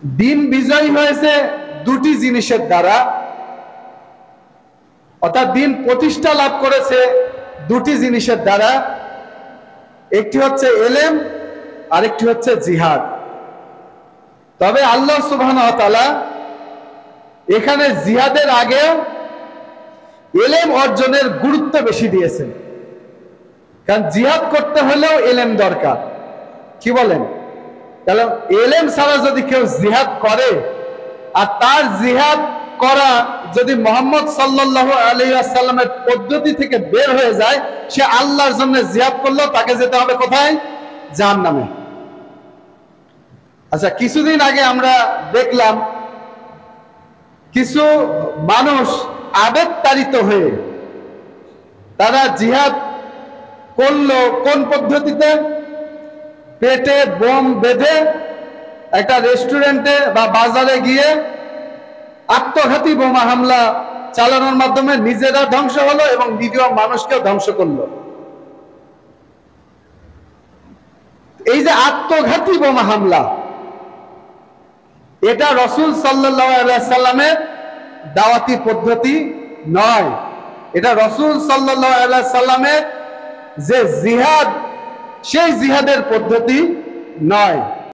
দিন বিজয়ী হয়েছে দুটি জিনিসের দ্বারা, অর্থাৎ দিন প্রতিষ্ঠা লাভ করেছে দুটি জিনিসের দ্বারা। একটি হচ্ছে এলেম, আরেকটি হচ্ছে জিহাদ। তবে আল্লাহ সুবহানাহু ওয়া তাআলা এখানে জিহাদের আগেও এলেম অর্জনের গুরুত্ব বেশি দিয়েছেন, কারণ জিহাদ করতে হলেও এলেম দরকার। কি বলেন? কারণ এলেম ছাড়া যদি কেউ জিহাদ করে, আর তার জিহাদ করা যদি মুহাম্মদ সাল্লাল্লাহু আলাইহি ওয়াসাল্লামের পদ্ধতি থেকে বের হয়ে যায়, সে আল্লাহর জন্য জিহাদ করলো, তাকে যেতে হবে কোথায়? জাহান্নামে। আচ্ছা, কিছুদিন আগে আমরা দেখলাম কিছু মানুষ আবেগতাড়িত হয়ে তারা জিহাদ করলো কোন পদ্ধতিতে? পেটে বোম বেঁধে একটা রেস্টুরেন্টে বা বাজারে গিয়ে আত্মঘাতী বোমা হামলা চালানোর মাধ্যমে নিজেরা ধ্বংস হলো এবং নিরীহ মানুষকেও ধ্বংস করলো। এই যে আত্মঘাতী বোমা হামলা, এটা রাসূল সাল্লাল্লাহু আলাইহি সাল্লামের দাওয়াতি পদ্ধতি নয়। এটা রাসূল সাল্লাল্লাহু আলাইহি সাল্লামের যে জিহাদ, সেই জিহাদের পদ্ধতি নয়।